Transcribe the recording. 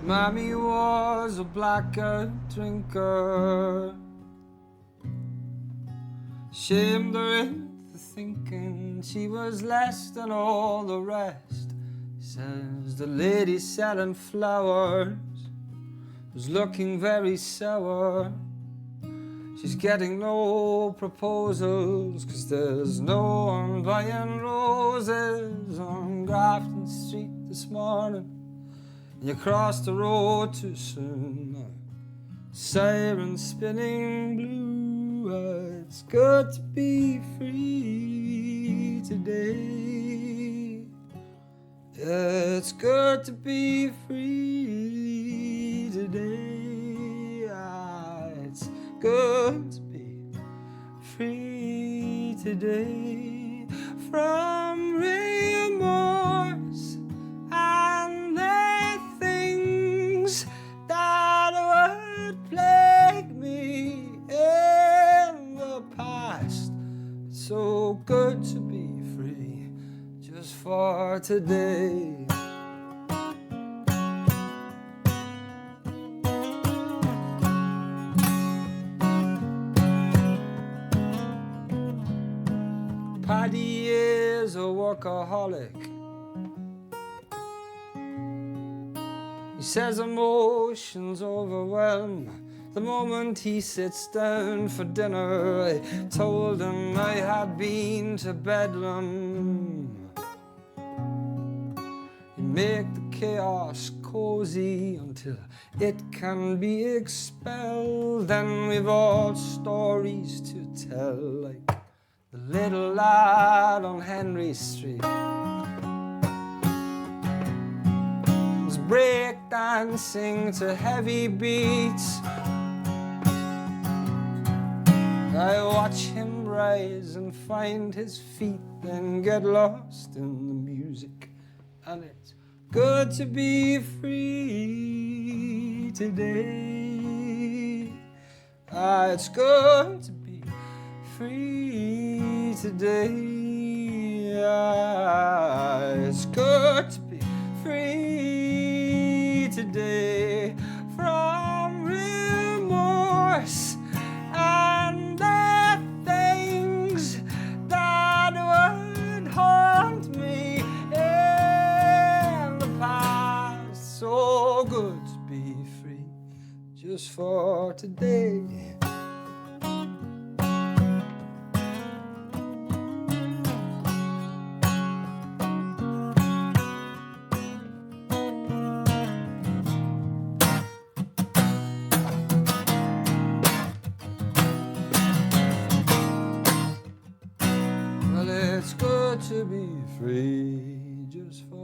Mammy was a blackguard drinker. Shamed her into thinking she was less than all the rest. Says the lady selling flowers was looking very sour. She's getting no proposals 'cause there's no one buying roses on Grafton Street this morning. And you crossed the road too soon. Siren spinning blue. It's good to be free today. It's good to be free today. It's good to be free today from remorse and the things that would plague me in the past. It's so good to be free just for today. Paddy is a workaholic. He says emotions overwhelm the moment he sits down for dinner. I told him I had been to Bedlam. He'd make the chaos cozy until it can be expelled. Then we've all stories to tell, like the little lad on Henry Street was break dancing to heavy beats. I watch him rise and find his feet, then get lost in the music. And it's good to be free today. It's good to be free today. It's good to be free today from remorse and the things that would haunt me in the past. So good to be free just for today. To be free just for